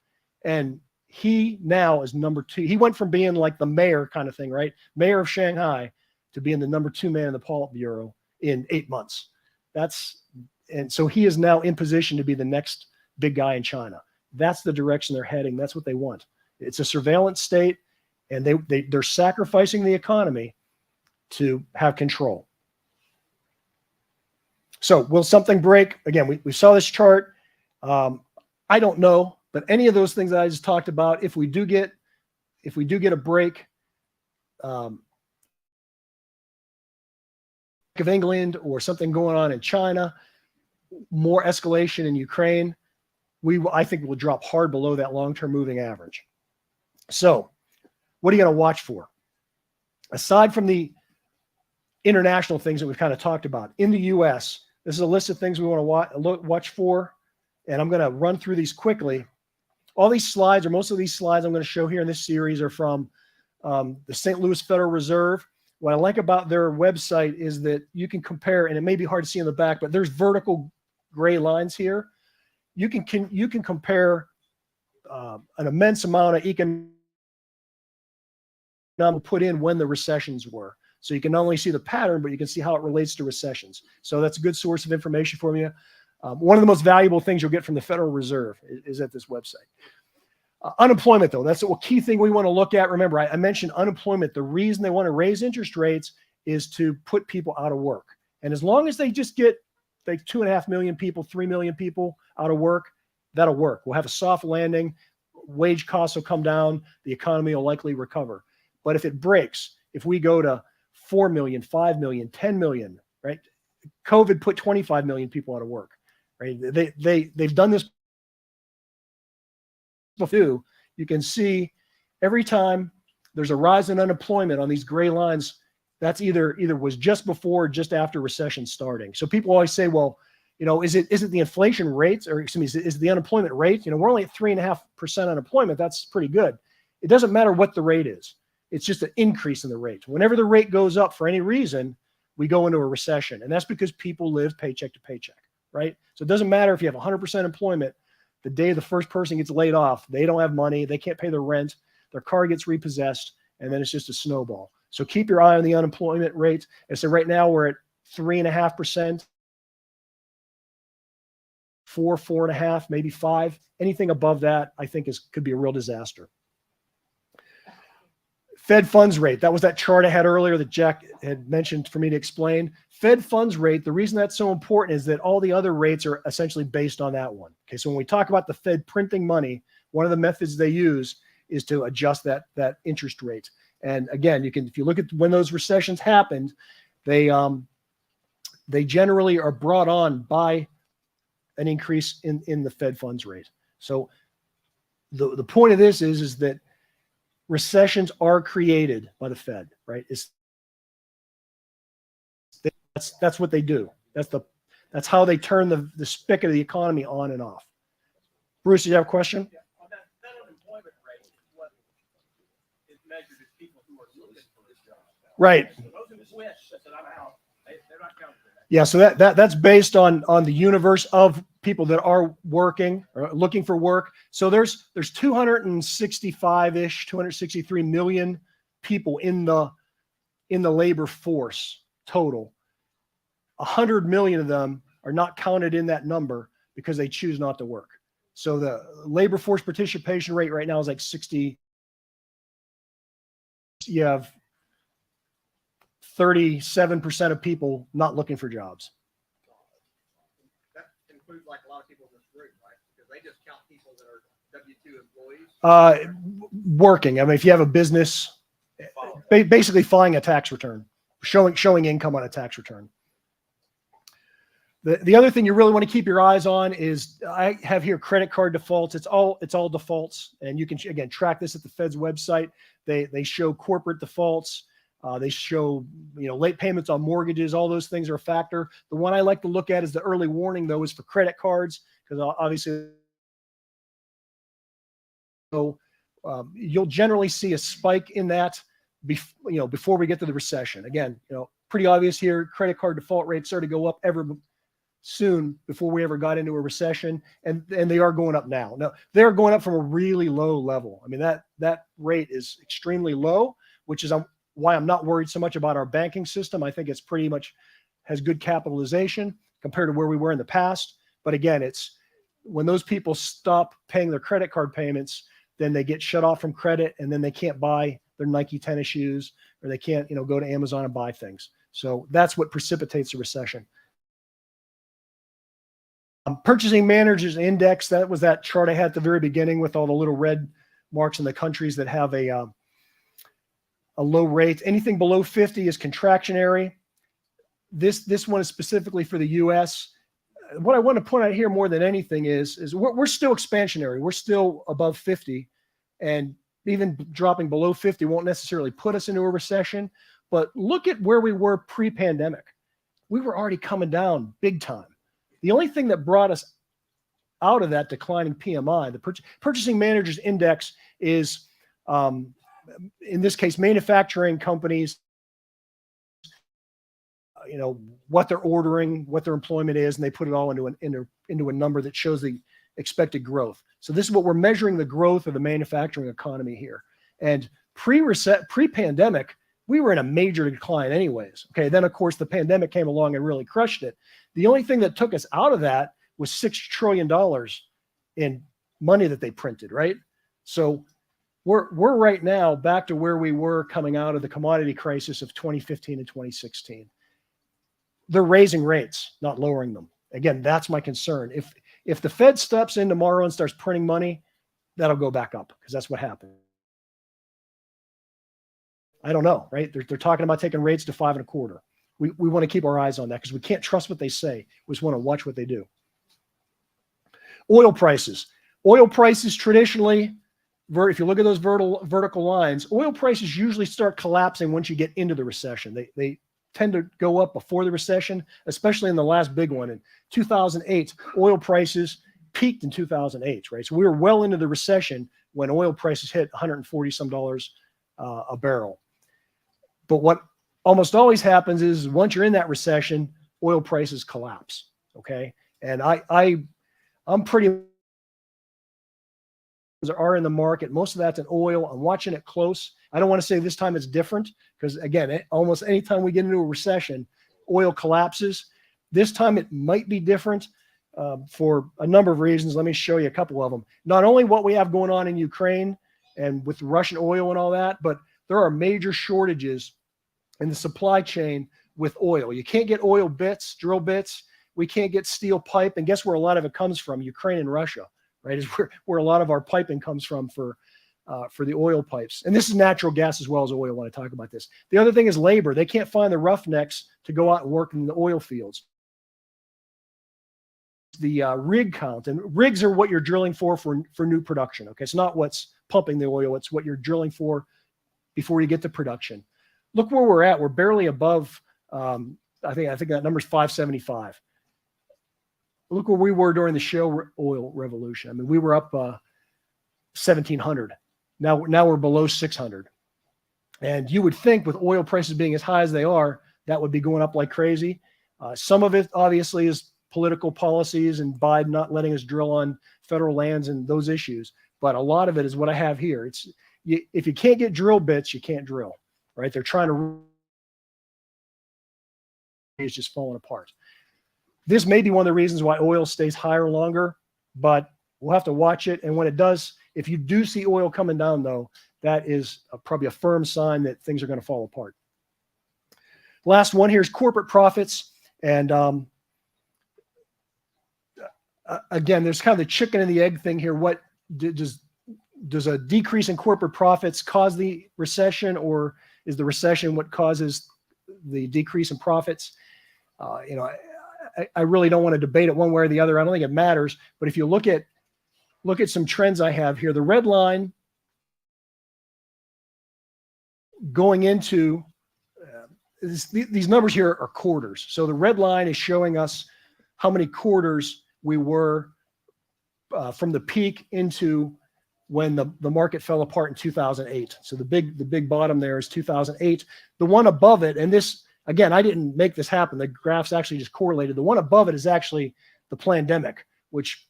And he now is number 2. He went from being like the mayor kind of thing, right? Mayor of Shanghai, to being the number 2 man in the Politburo in 8 months. And so he is now in position to be the next big guy in China. That's the direction they're heading. That's what they want. It's a surveillance state, and they're sacrificing the economy to have control. So will something break? Again, we saw this chart. I don't know, but any of those things that I just talked about, if we do get a break, of England, or something going on in China, more escalation in Ukraine, I think we'll drop hard below that long-term moving average. So what are you going to watch for? Aside from the international things that we've kind of talked about, in the U.S., this is a list of things we want to watch for, and I'm going to run through these quickly. All these slides, or most of these slides I'm going to show here in this series, are from the St. Louis Federal Reserve. What I like about their website is that you can compare, and it may be hard to see in the back, but there's vertical gray lines here. You can compare an immense amount of economic put in when the recessions were. So you can not only see the pattern, but you can see how it relates to recessions. So that's a good source of information for you. One of the most valuable things you'll get from the Federal Reserve is at this website. Unemployment, though, that's a key thing we want to look at. Remember, I mentioned unemployment. The reason they want to raise interest rates is to put people out of work. And as long as they just get like 2.5 million people, 3 million people out of work, that'll work. We'll have a soft landing. wage costs will come down, the economy will likely recover. But if it breaks, if we go to 4 million, 5 million, 10 million, right? COVID put 25 million people out of work, right? They've done this before. You can see every time there's a rise in unemployment on these gray lines, that's either was just before or just after recession starting. So people always say, well, you know, is it the inflation rates, or excuse me, is the unemployment rate? You know, we're only at 3.5% unemployment. That's pretty good. It doesn't matter what the rate is. It's just an increase in the rate. Whenever the rate goes up for any reason, we go into a recession. And that's because people live paycheck to paycheck, right? So it doesn't matter if you have 100% employment. The day the first person gets laid off, they don't have money. They can't pay their rent. Their car gets repossessed. And then it's just a snowball. So keep your eye on the unemployment rate. And so right now we're at 3.5%. 4.5, maybe 5. Anything above that, I think, could be a real disaster. Fed funds rate. That was that chart I had earlier that Jack had mentioned for me to explain. Fed funds rate, the reason that's so important is that all the other rates are essentially based on that one. Okay, so when we talk about the Fed printing money, one of the methods they use is to adjust that interest rate. And again, if you look at when those recessions happened, they generally are brought on by an increase in the Fed funds rate. So the point of this is that recessions are created by the Fed, right? That's what they do. That's how they turn the spigot of the economy on and off. Bruce, do you have a question? Yeah. On that unemployment rate, what is measured as people who are looking for a job. Right. So those who quit, said I'm out, they're not counted for that. Yeah, so that's based on the universe of people that are working or looking for work. So there's 265-ish, 263 million people in the labor force total. 100 million of them are not counted in that number because they choose not to work. So the labor force participation rate right now is like 60. You have 37% of people not looking for jobs. That includes like a lot of people in this group, right? Because they just count people that are W-2 employees. Working. I mean, if you have a business, basically filing a tax return, showing income on a tax return. The other thing you really want to keep your eyes on is I have here credit card defaults. It's all defaults, and you can again track this at the Fed's website. They show corporate defaults. They show late payments on mortgages. All those things are a factor. The one I like to look at is the early warning, though, is for credit cards, because obviously, you'll generally see a spike in that before we get to the recession. Again, pretty obvious here. Credit card default rates started to go up soon before we ever got into a recession, and they are going up now. Now they're going up from a really low level. I mean, that rate is extremely low, which is why I'm not worried so much about our banking system. I think it's pretty much has good capitalization compared to where we were in the past. But again, it's when those people stop paying their credit card payments, then they get shut off from credit, and then they can't buy their Nike tennis shoes, or they can't go to Amazon and buy things. So that's what precipitates a recession. Purchasing Managers Index, that was that chart I had at the very beginning with all the little red marks in the countries that have a low rate. Anything below 50 is contractionary. This one is specifically for the U.S. What I want to point out here more than anything is we're still expansionary. We're still above 50, and even dropping below 50 won't necessarily put us into a recession. But look at where we were pre-pandemic. We were already coming down big time. The only thing that brought us out of that declining PMI, the Purchasing Managers Index, is in this case manufacturing companies, what they're ordering, what their employment is, and they put it all into a number that shows the expected growth. So this is what we're measuring, the growth of the manufacturing economy here. And pre-pandemic, we were in a major decline anyways. Okay, then of course the pandemic came along and really crushed it. The only thing that took us out of that was $6 trillion in money that they printed, right? So we're right now back to where we were coming out of the commodity crisis of 2015 and 2016. They're raising rates, not lowering them. Again, that's my concern. If the Fed steps in tomorrow and starts printing money, that'll go back up because that's what happened. I don't know, right? They're talking about taking rates to 5.25. We want to keep our eyes on that because we can't trust what they say. We just want to watch what they do. Oil prices. Oil prices traditionally, if you look at those vertical lines, oil prices usually start collapsing once you get into the recession. They tend to go up before the recession, especially in the last big one. In 2008, oil prices peaked in 2008, right? So we were well into the recession when oil prices hit 140 some dollars a barrel. But what almost always happens is once you're in that recession, oil prices collapse, okay? And I'm pretty are in the market. Most of that's in oil. I'm watching it close. I don't want to say this time it's different because, again, almost anytime we get into a recession, oil collapses. This time it might be different for a number of reasons. Let me show you a couple of them. Not only what we have going on in Ukraine and with Russian oil and all that, but there are major shortages in the supply chain with oil. You can't get oil bits, drill bits. We can't get steel pipe. And guess where a lot of it comes from? Ukraine and Russia, right? Is where a lot of our piping comes from for the oil pipes. And this is natural gas as well as oil when I talk about this. The other thing is labor. They can't find the roughnecks to go out and work in the oil fields. The rig count, and rigs are what you're drilling for new production. Okay, it's not what's pumping the oil. It's what you're drilling for before you get to production. Look where we're at. We're barely above. I think that number's 575. Look where we were during the shale oil revolution. I mean, we were up 1,700. Now we're below 600. And you would think with oil prices being as high as they are, that would be going up like crazy. Some of it obviously is political policies and Biden not letting us drill on federal lands and those issues. But a lot of it is what I have here. If you can't get drill bits, you can't drill, right? They're trying to, it's just falling apart. This may be one of the reasons why oil stays higher longer, but we'll have to watch it. And when it does, if you do see oil coming down, though, that is probably a firm sign that things are going to fall apart. Last one here is corporate profits. And again, there's kind of the chicken and the egg thing here. What does a decrease in corporate profits cause the recession, or is the recession what causes the decrease in profits? I really don't want to debate it one way or the other. I don't think it matters. But if you look at some trends I have here, the red line going into these numbers here are quarters. So the red line is showing us how many quarters we were from the peak into when the market fell apart in 2008. So the big bottom there is 2008. The one above it, and this, again, I didn't make this happen. The graphs actually just correlated. The one above it is actually the pandemic, which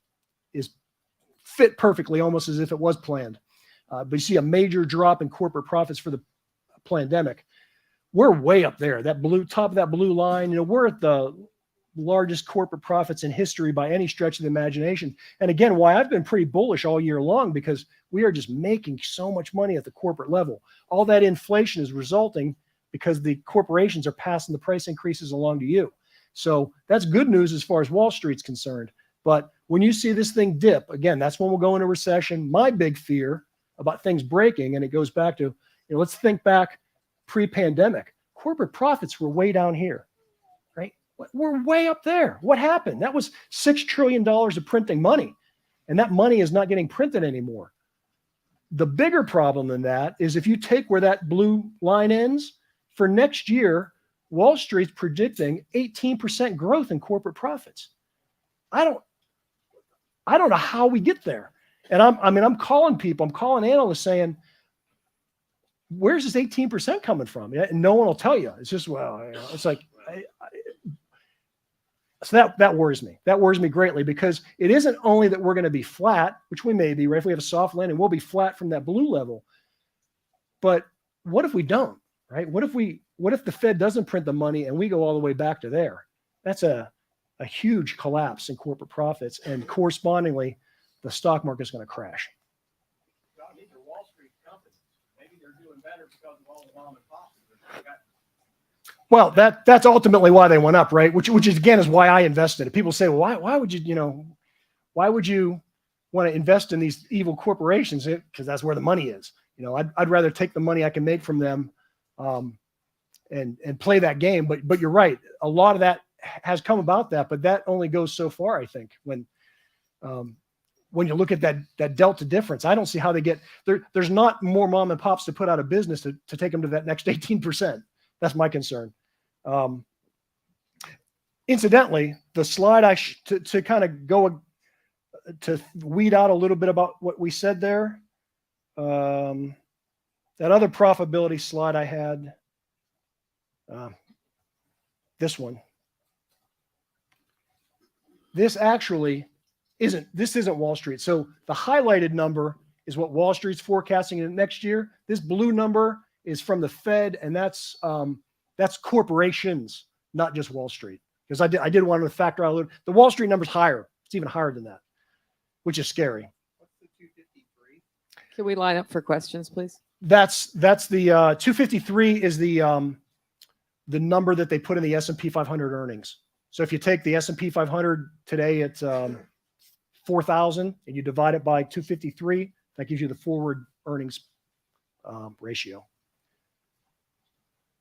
is fit perfectly, almost as if it was planned. But you see a major drop in corporate profits for the pandemic. We're way up there. That top of that blue line, we're at the largest corporate profits in history by any stretch of the imagination. And again, why I've been pretty bullish all year long, because we are just making so much money at the corporate level. All that inflation is resulting because the corporations are passing the price increases along to you. So that's good news as far as Wall Street's concerned. But when you see this thing dip, again, that's when we'll go into recession. My big fear about things breaking, and it goes back to, let's think back pre-pandemic. Corporate profits were way down here, right? We're way up there. What happened? That was $6 trillion of printing money, and that money is not getting printed anymore. The bigger problem than that is if you take where that blue line ends, for next year, Wall Street's predicting 18% growth in corporate profits. I don't know how we get there. And I'm calling people, I'm calling analysts saying, where's this 18% coming from? And no one will tell you. It's just, it's like, so that worries me. That worries me greatly, because it isn't only that we're going to be flat, which we may be, right? If we have a soft landing, we'll be flat from that blue level. But what if we don't, right? What if the Fed doesn't print the money and we go all the way back to there? That's a huge collapse in corporate profits, and correspondingly, the stock market is going to crash. These are Wall Street companies. Maybe they're doing better because of all the mom and pops. Well, that's ultimately why they went up, right? Which is, again, is why I invested. People say, well, why would you want to invest in these evil corporations because that's where the money is. You know, I'd rather take the money I can make from them and play that game. But you're right. A lot of that has come about that, but that only goes so far, I think, when you look at that delta difference. I don't see how they get there. There's not more mom and pops to put out of business to take them to that next 18%. That's my concern. Incidentally, the slide to kind of go to weed out a little bit about what we said there. That other profitability slide I had, this one. This actually isn't Wall Street. So the highlighted number is what Wall Street's forecasting in next year. This blue number is from the Fed, and that's corporations, not just Wall Street. Because I did want to factor out a little. The Wall Street number's higher. It's even higher than that, which is scary. What's the 253? Can we line up for questions, please? That's the 253 is the number that they put in the S&P 500 earnings. So if you take the S&P 500 today at 4,000 and you divide it by 253, that gives you the forward earnings ratio.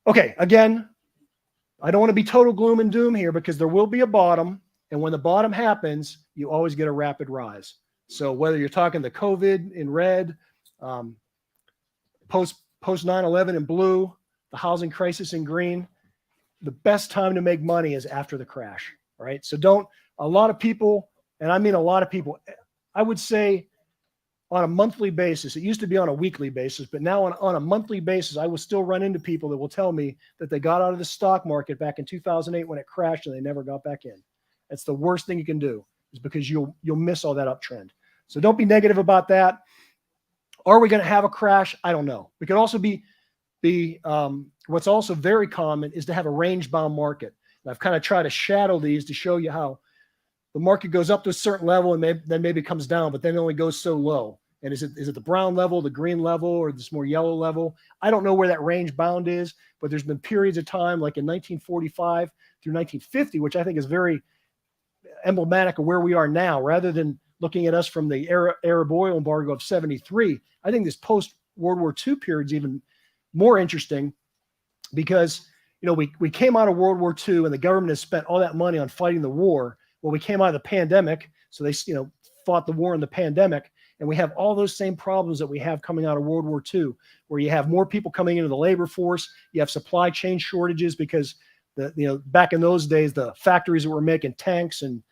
Okay, again, I don't want to be total gloom and doom here because there will be a bottom, and when the bottom happens, you always get a rapid rise. So whether you're talking the COVID in red, post 9/11 in blue, the housing crisis in green, the best time to make money is after the crash, right? So a lot of people, and I mean a lot of people, I would say on a monthly basis, it used to be on a weekly basis, but now on a monthly basis, I will still run into people that will tell me that they got out of the stock market back in 2008 when it crashed and they never got back in. That's the worst thing you can do, is because you'll miss all that uptrend. So don't be negative about that. Are we going to have a crash? I don't know. We could also be what's also very common is to have a range-bound market. And I've kind of tried to shadow these to show you how the market goes up to a certain level and then maybe comes down, but then it only goes so low. And is it the brown level, the green level, or this more yellow level? I don't know where that range bound is, but there's been periods of time like in 1945 through 1950, which I think is very emblematic of where we are now, rather than looking at us from the Arab oil embargo of 73. I think this post-World War II period is even more interesting because, you know, we came out of World War II and the government has spent all that money on fighting the war. Well, we came out of the pandemic, so they, you know, fought the war in the pandemic. And we have all those same problems that we have coming out of World War II, where you have more people coming into the labor force. You have supply chain shortages because back in those days, the factories that were making tanks and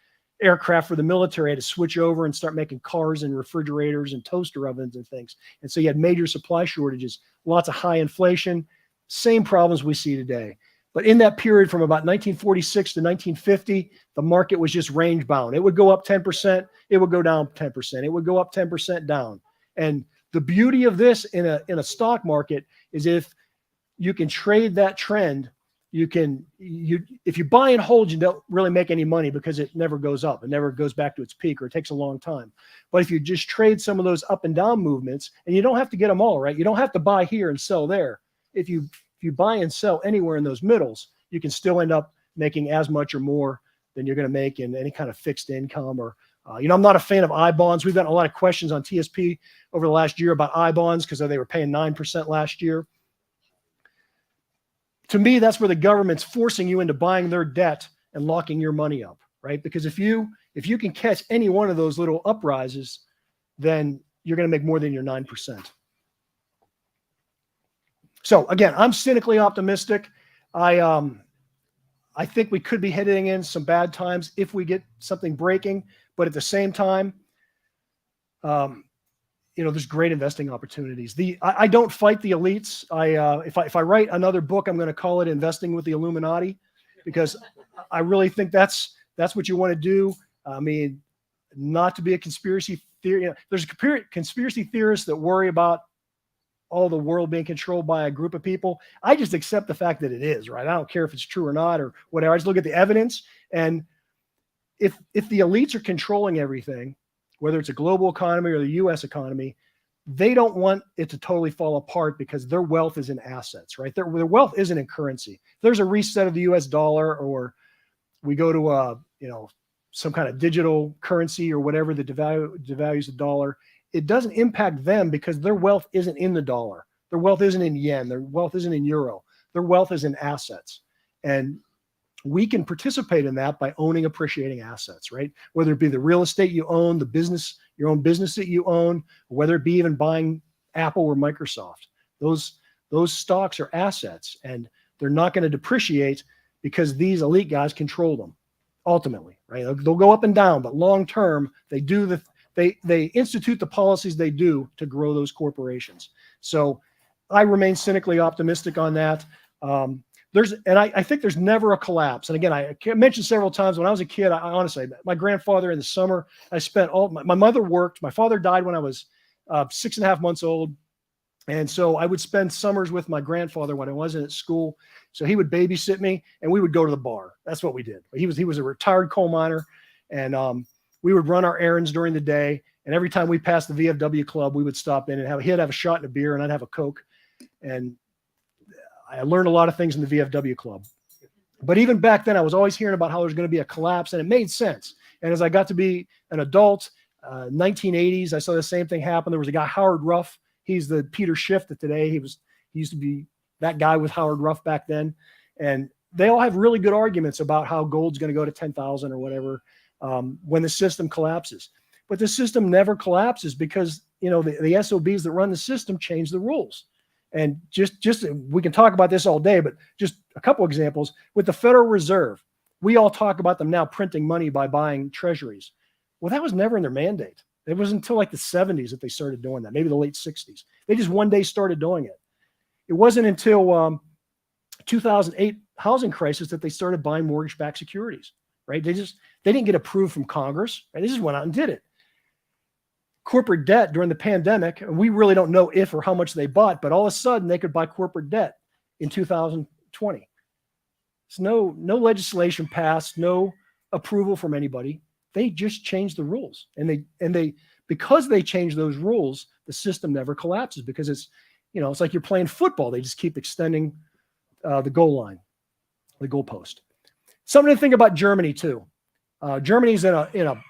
aircraft for the military had to switch over and start making cars and refrigerators and toaster ovens and things. And so you had major supply shortages, lots of high inflation, same problems we see today. But in that period from about 1946 to 1950, the market was just range bound. It would go up 10%, it would go down 10%, it would go up 10% down. And the beauty of this in a stock market is if you can trade that trend, if you buy and hold, you don't really make any money because it never goes up. It never goes back to its peak, or it takes a long time. But if you just trade some of those up and down movements, and you don't have to get them all, right? You don't have to buy here and sell there. If you buy and sell anywhere in those middles, you can still end up making as much or more than you're going to make in any kind of fixed income. Or, I'm not a fan of I bonds. We've gotten a lot of questions on TSP over the last year about I bonds because they were paying 9% last year. To me, that's where the government's forcing you into buying their debt and locking your money up, right? Because if you can catch any one of those little uprises, then you're going to make more than your 9%. So again, I'm cynically optimistic. I think we could be heading in some bad times if we get something breaking, but at the same time, there's great investing opportunities. I don't fight the elites. If I write another book, I'm going to call it Investing with the Illuminati, because I really think that's what you want to do. I mean, not to be a conspiracy theory. There's conspiracy theorists that worry about all the world being controlled by a group of people. I just accept the fact that it is, right? I don't care if it's true or not or whatever. I just look at the evidence. And if the elites are controlling everything, whether it's a global economy or the U.S. economy, they don't want it to totally fall apart because their wealth is in assets, right? Their wealth isn't in currency. If there's a reset of the U.S. dollar, or we go to some kind of digital currency or whatever that devalues the dollar, it doesn't impact them because their wealth isn't in the dollar. Their wealth isn't in yen. Their wealth isn't in euro. Their wealth is in assets. And we can participate in that by owning appreciating assets, right? Whether it be the real estate you own, the business, your own business that you own, whether it be even buying Apple or Microsoft. Those stocks are assets, and they're not going to depreciate because these elite guys control them ultimately, right? They'll go up and down, but long term, they institute the policies they do to grow those corporations. So I remain cynically optimistic on that. I think there's never a collapse. And again, I mentioned several times when I was a kid, I honestly, my grandfather in the summer, I spent my mother worked. My father died when I was 6.5 months old. And so I would spend summers with my grandfather when I wasn't at school. So he would babysit me and we would go to the bar. That's what we did. He was a retired coal miner, and we would run our errands during the day. And every time we passed the VFW club, we would stop in and he'd have a shot and a beer and I'd have a Coke. And I learned a lot of things in the VFW club. But even back then, I was always hearing about how there's going to be a collapse, and it made sense. And as I got to be an adult, 1980s, I saw the same thing happen. There was a guy, Howard Ruff. He's the Peter Schiff that today. He used to be that guy with Howard Ruff back then. And they all have really good arguments about how gold's going to go to 10,000 or whatever when the system collapses. But the system never collapses because, the SOBs that run the system change the rules. And just we can talk about this all day, but just a couple examples. With the Federal Reserve, we all talk about them now printing money by buying treasuries. Well, that was never in their mandate. It wasn't until like the 70s that they started doing that, maybe the late 60s. They just one day started doing it. It wasn't until 2008 housing crisis that they started buying mortgage-backed securities, right? They didn't get approved from Congress, right? They just went out and did it. Corporate debt during the pandemic, and we really don't know if or how much they bought, but all of a sudden they could buy corporate debt in 2020. So no legislation passed, no approval from anybody. They just changed the rules, and they because they changed those rules, the system never collapses because it's like you're playing football. They just keep extending the goal line, the goalpost. Something to think about Germany too. Germany's in a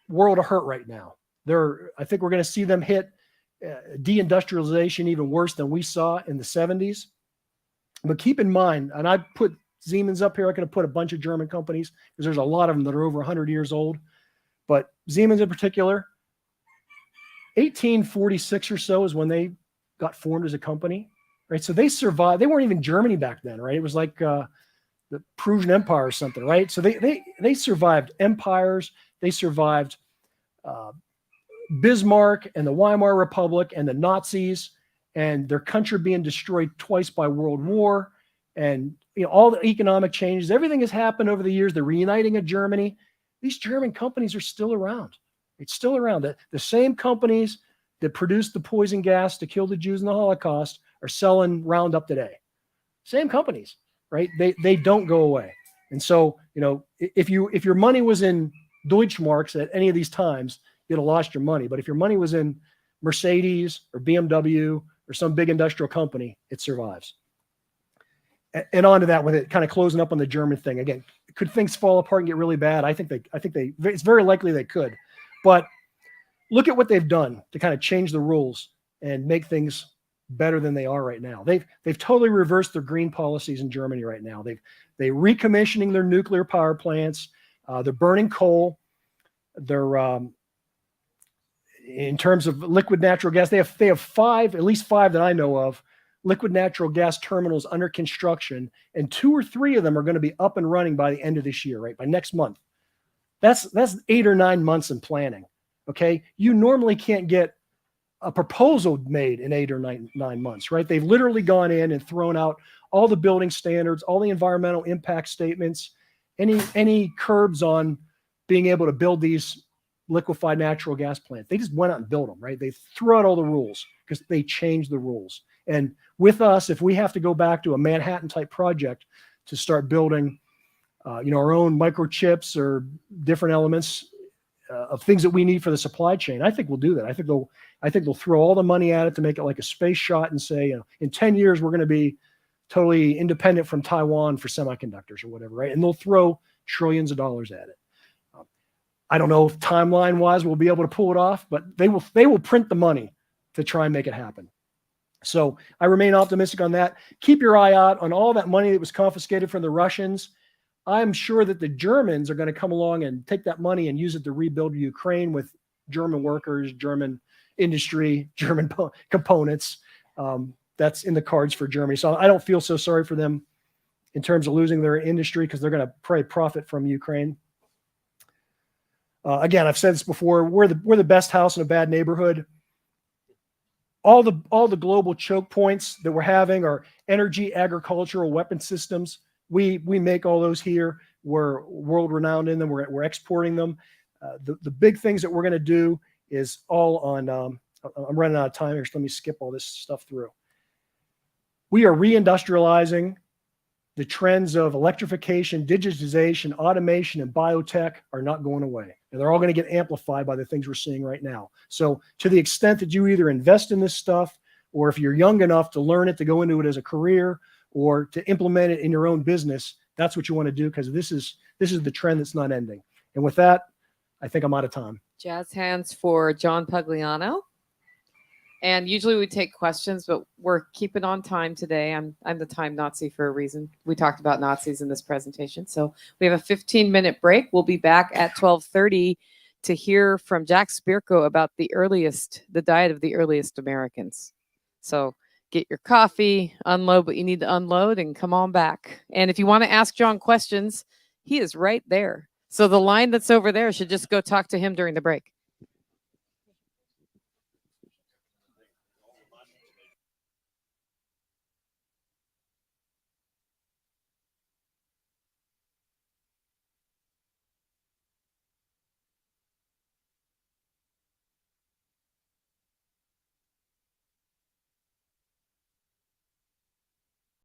world of hurt right now. I think we're going to see them hit deindustrialization even worse than we saw in the 70s. But keep in mind, and I put Siemens up here. I could have put a bunch of German companies because there's a lot of them that are over 100 years old. But Siemens in particular, 1846 or so is when they got formed as a company, right? So they survived. They weren't even Germany back then, right? It was like the Prussian Empire or something, right? So they survived empires. They survived Bismarck and the Weimar Republic and the Nazis, and their country being destroyed twice by World War, and all the economic changes. Everything has happened over the years. The reuniting of Germany. These German companies are still around. It's still around. The same companies that produced the poison gas to kill the Jews in the Holocaust are selling Roundup today. Same companies, right? They don't go away. And so, if your money was in Deutschmarks at any of these times, you'd have lost your money. But if your money was in Mercedes or BMW or some big industrial company, it survives. And on to that, with it kind of closing up on the German thing again, could things fall apart and get really bad? I think it's very likely they could, but look at what they've done to kind of change the rules and make things better than they are right now. They've totally reversed their green policies in Germany right now. They're recommissioning their nuclear power plants. They're burning coal. They're in terms of liquid natural gas, they have at least five that I know of, liquid natural gas terminals under construction, and 2 or 3 of them are going to be up and running by the end of this year, right? By next month. That's 8 or 9 months in planning. Okay. You normally can't get a proposal made in 8 or 9 months, right? They've literally gone in and thrown out all the building standards, all the environmental impact statements, any curbs on being able to build these liquefied natural gas plants. They just went out and built them, right? They threw out all the rules because they changed the rules. And with us, if we have to go back to a Manhattan type project to start building, our own microchips or different elements of things that we need for the supply chain, I think we'll do that. I think they'll throw all the money at it to make it like a space shot and say, in 10 years, we're going to be totally independent from Taiwan for semiconductors or whatever, right? And they'll throw trillions of dollars at it. I don't know if timeline wise we'll be able to pull it off, but they will print the money to try and make it happen. So I remain optimistic on that. Keep your eye out on all that money that was confiscated from the Russians. I'm sure that the Germans are going to come along and take that money and use it to rebuild Ukraine with German workers, German industry, German components. That's in the cards for Germany. So I don't feel so sorry for them in terms of losing their industry, because they're going to probably profit from Ukraine. Again, I've said this before, we're the best house in a bad neighborhood. All the global choke points that we're having are energy, agricultural, weapon systems. We make all those here. We're world renowned in them. We're exporting them. The big things that we're going to do is all on. I'm running out of time here, so let me skip all this stuff through. We are reindustrializing. The trends of electrification, digitization, automation, and biotech are not going away. And they're all going to get amplified by the things we're seeing right now. So to the extent that you either invest in this stuff, or if you're young enough to learn it, to go into it as a career, or to implement it in your own business, that's what you want to do, because this is the trend that's not ending. And with that, I think I'm out of time. Jazz hands for John Pugliano. And usually we take questions, but we're keeping on time today. I'm the time Nazi for a reason. We talked about Nazis in this presentation. So we have a 15-minute break. We'll be back at 12:30 to hear from Jack Spirko about the diet of the earliest Americans. So get your coffee, unload what you need to unload, and come on back. And if you want to ask John questions, he is right there. So the line that's over there should just go talk to him during the break.